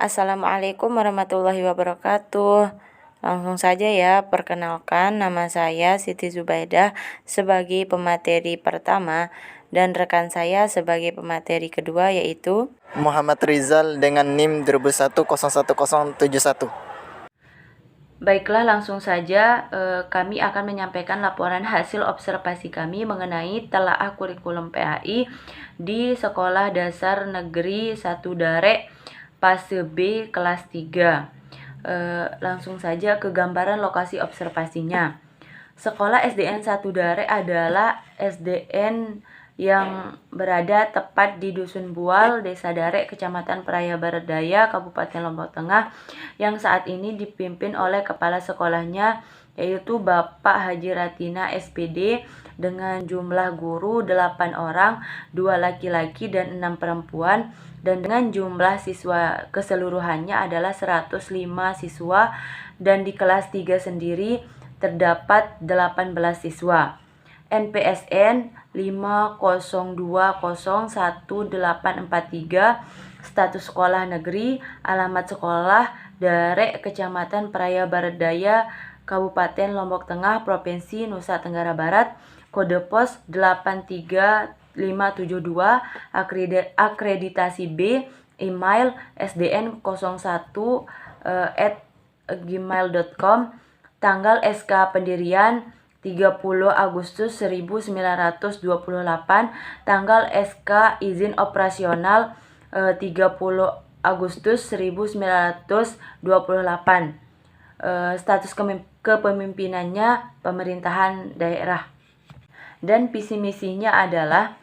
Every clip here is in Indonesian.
Assalamualaikum warahmatullahi wabarakatuh. Langsung saja ya, perkenalkan nama saya Siti Zubaidah sebagai pemateri pertama dan rekan saya sebagai pemateri kedua yaitu Muhammad Rizal dengan NIM 20101071. Baiklah, langsung saja kami akan menyampaikan laporan hasil observasi kami mengenai telaah kurikulum PAI di Sekolah Dasar Negeri 1 Dare Fase B kelas 3. Langsung saja ke gambaran lokasi observasinya. Sekolah SDN 1 Dare adalah SDN yang berada tepat di Dusun Bual, Desa Dare, Kecamatan Praia Barat Daya, Kabupaten Lombok Tengah, yang saat ini dipimpin oleh kepala sekolahnya yaitu Bapak Haji Ratina SPD dengan jumlah guru 8 orang, 2 laki-laki dan 6 perempuan, dan dengan jumlah siswa keseluruhannya adalah 105 siswa, dan di kelas 3 sendiri terdapat 18 siswa. NPSN 502011843, status sekolah negeri, alamat sekolah Dare, Kecamatan Praia Barat Daya, Kabupaten Lombok Tengah, Provinsi Nusa Tenggara Barat, kode pos 83572, akreditasi B, email sdn01@gmail.com, tanggal SK pendirian 30 Agustus 1928, tanggal SK izin operasional 30 Agustus 1928. Status kepemimpinannya pemerintahan daerah. Dan visi misinya adalah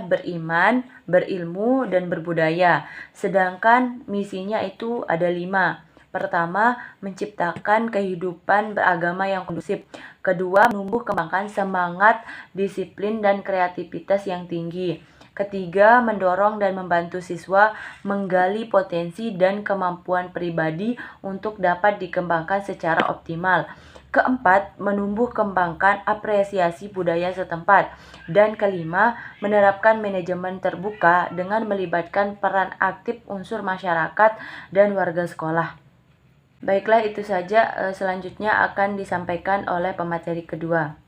beriman, berilmu, dan berbudaya. Sedangkan misinya itu ada 5. Pertama, menciptakan kehidupan beragama yang kondusif. Kedua, menumbuh kembangkan semangat, disiplin, dan kreativitas yang tinggi. Ketiga, mendorong dan membantu siswa menggali potensi dan kemampuan pribadi untuk dapat dikembangkan secara optimal. Keempat, menumbuh kembangkan apresiasi budaya setempat. Dan kelima, menerapkan manajemen terbuka dengan melibatkan peran aktif unsur masyarakat dan warga sekolah. Baiklah, itu saja. Selanjutnya akan disampaikan oleh pemateri kedua.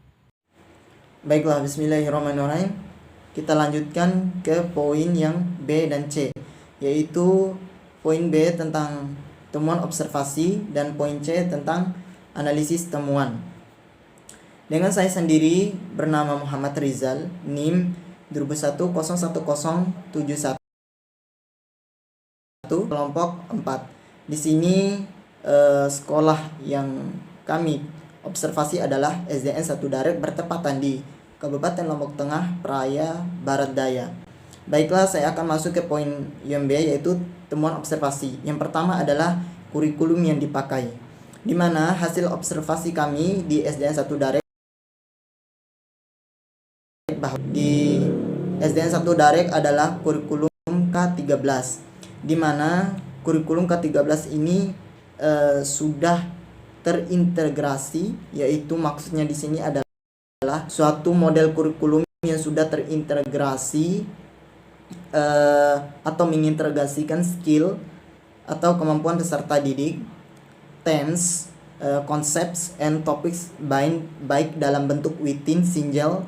Baiklah, bismillahirrahmanirrahim. Kita lanjutkan ke poin yang B dan C, yaitu poin B tentang temuan observasi dan poin C tentang analisis temuan. Dengan saya sendiri bernama Muhammad Rizal, NIM 20101071, kelompok 4. Di sini sekolah yang kami observasi adalah SDN 1 Dare bertepatan di Kabupaten Lombok Tengah, Praia Barat Daya. Baiklah, saya akan masuk ke poin yang B, yaitu temuan observasi. Yang pertama adalah kurikulum yang dipakai, di mana hasil observasi kami di SDN 1 Dare adalah kurikulum K13, di mana kurikulum K13 ini sudah terintegrasi, yaitu maksudnya di sini adalah suatu model kurikulum yang sudah terintegrasi atau mengintegrasikan skill atau kemampuan peserta didik, themes, concepts, and topics baik dalam bentuk within single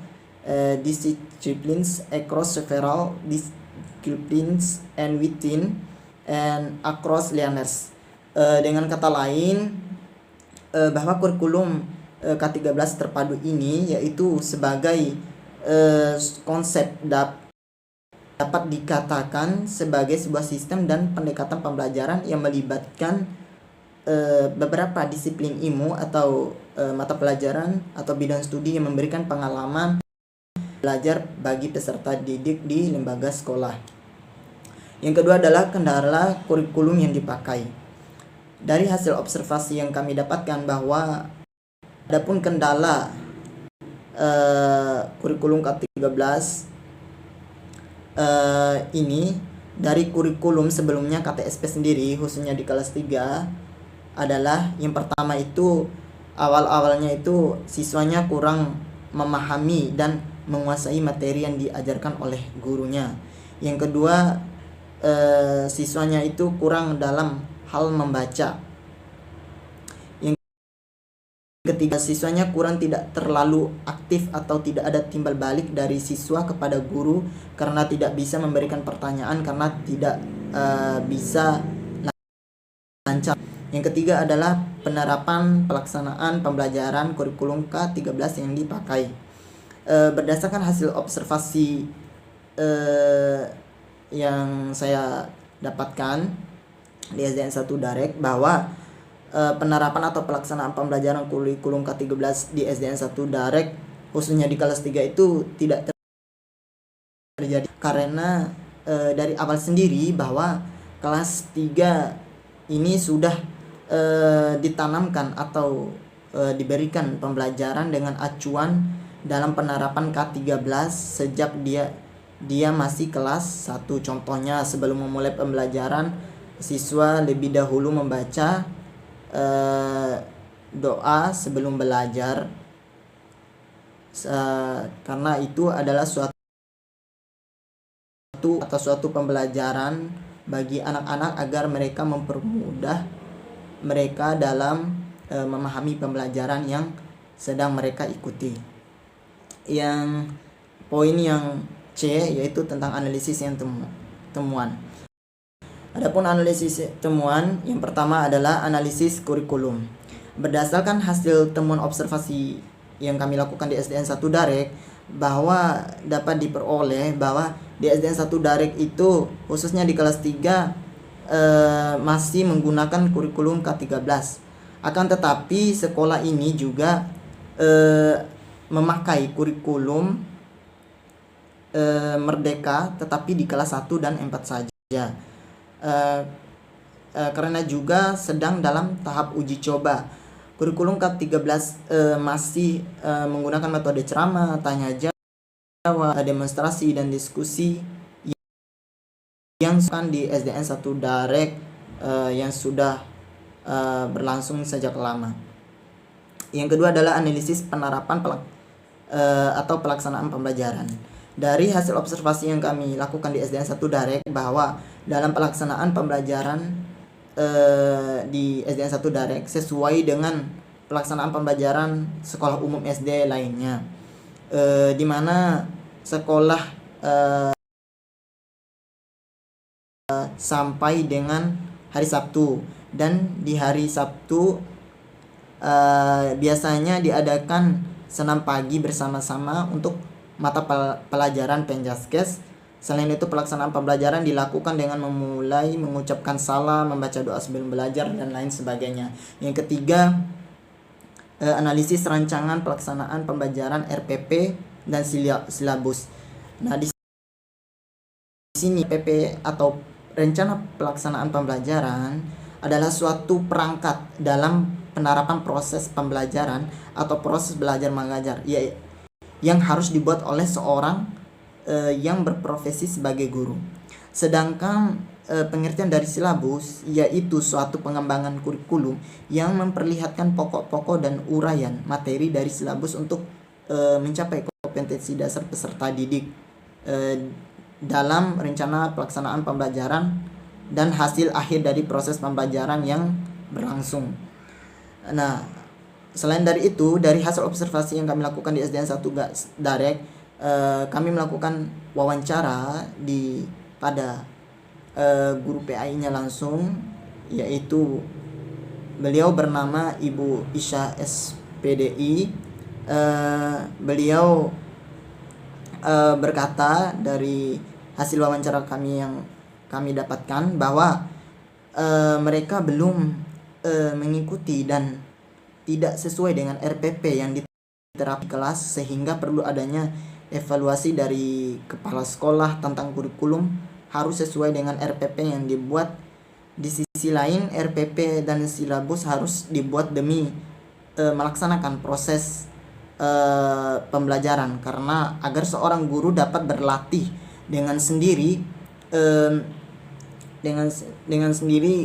disciplines, across several disciplines, and within and across learners. Dengan kata lain, bahwa kurikulum K13 terpadu ini yaitu sebagai konsep dapat dikatakan sebagai sebuah sistem dan pendekatan pembelajaran yang melibatkan beberapa disiplin ilmu atau mata pelajaran atau bidang studi yang memberikan pengalaman belajar bagi peserta didik di lembaga sekolah. Yang kedua adalah kendala kurikulum yang dipakai. Dari hasil observasi yang kami dapatkan bahwa adapun kendala kurikulum K13 ini dari kurikulum sebelumnya KTSP sendiri, khususnya di kelas 3, adalah yang pertama itu awal-awalnya itu siswanya kurang memahami dan menguasai materi yang diajarkan oleh gurunya. Yang kedua, siswanya itu kurang dalam hal membaca. Yang ketiga, siswanya kurang tidak terlalu aktif atau tidak ada timbal balik dari siswa kepada guru karena tidak bisa memberikan pertanyaan, karena tidak bisa lancar. Yang ketiga adalah penerapan pelaksanaan pembelajaran kurikulum K13 yang dipakai. Berdasarkan hasil observasi yang saya dapatkan di SDN 1 Darek, bahwa penerapan atau pelaksanaan pembelajaran kurikulum K13 di SDN 1 Darek khususnya di kelas 3 itu tidak terjadi karena dari awal sendiri bahwa kelas 3 ini sudah ditanamkan atau diberikan pembelajaran dengan acuan dalam penerapan K13 sejak dia masih kelas 1. Contohnya, sebelum memulai pembelajaran, siswa lebih dahulu membaca doa sebelum belajar, karena itu adalah suatu pembelajaran bagi anak-anak agar mereka mempermudah mereka dalam memahami pembelajaran yang sedang mereka ikuti. Yang poin yang C yaitu tentang analisis yang temuan. Adapun analisis temuan, yang pertama adalah analisis kurikulum. Berdasarkan hasil temuan observasi yang kami lakukan di SDN 1 Darek, bahwa dapat diperoleh bahwa di SDN 1 Darek itu khususnya di kelas 3 masih menggunakan kurikulum K13. Akan tetapi sekolah ini juga memakai kurikulum Merdeka tetapi di kelas 1 dan 4 saja. Karena juga sedang dalam tahap uji coba. Kurikulum K13 masih menggunakan metode ceramah, tanya jawab, demonstrasi dan diskusi yang di SDN 1 Darek yang sudah berlangsung sejak lama. Yang kedua adalah analisis penerapan atau pelaksanaan pembelajaran. Dari hasil observasi yang kami lakukan di SDN 1 Darek, bahwa dalam pelaksanaan pembelajaran di SDN 1 Darek sesuai dengan pelaksanaan pembelajaran sekolah umum SD lainnya, di mana sekolah sampai dengan hari Sabtu, dan di hari Sabtu biasanya diadakan senam pagi bersama-sama untuk mata pelajaran Penjaskes. Selain itu, pelaksanaan pembelajaran dilakukan dengan memulai mengucapkan salam, membaca doa sebelum belajar, dan lain sebagainya. Yang ketiga, analisis rancangan pelaksanaan pembelajaran RPP dan silabus. Nah, di sini RPP atau rencana pelaksanaan pembelajaran adalah suatu perangkat dalam penerapan proses pembelajaran atau proses belajar mengajar, yang harus dibuat oleh seorang yang berprofesi sebagai guru. Sedangkan pengertian dari silabus yaitu suatu pengembangan kurikulum yang memperlihatkan pokok-pokok dan uraian materi dari silabus untuk mencapai kompetensi dasar peserta didik dalam rencana pelaksanaan pembelajaran dan hasil akhir dari proses pembelajaran yang berlangsung. Nah, selain dari itu, dari hasil observasi yang kami lakukan di SDN 1 Darek, kami melakukan wawancara pada guru PAI-nya langsung, yaitu beliau bernama Ibu Isya SPDI. Beliau berkata dari hasil wawancara kami yang kami dapatkan bahwa mereka belum mengikuti dan tidak sesuai dengan RPP yang diterapkan kelas, sehingga perlu adanya evaluasi dari kepala sekolah tentang kurikulum harus sesuai dengan RPP yang dibuat. Di sisi lain, RPP dan silabus harus dibuat demi melaksanakan proses pembelajaran, karena agar seorang guru dapat berlatih dengan sendiri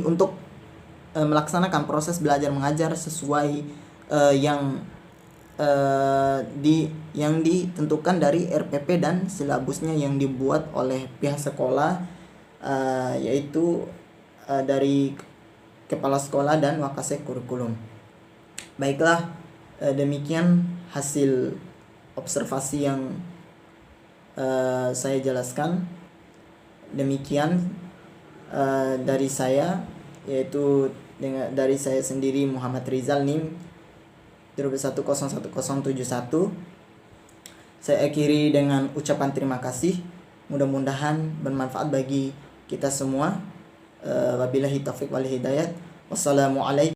untuk melaksanakan proses belajar mengajar sesuai yang ditentukan dari RPP dan silabusnya yang dibuat oleh pihak sekolah yaitu dari kepala sekolah dan wakasek kurikulum. Baiklah, demikian hasil observasi yang saya jelaskan. Demikian dari saya, yaitu dari saya sendiri, Muhammad Rizal, NIM 1011071. Saya akhiri dengan ucapan terima kasih. Mudah-mudahan bermanfaat bagi kita semua. Wabillahi taufiq wal hidayah. Wassalamualaikum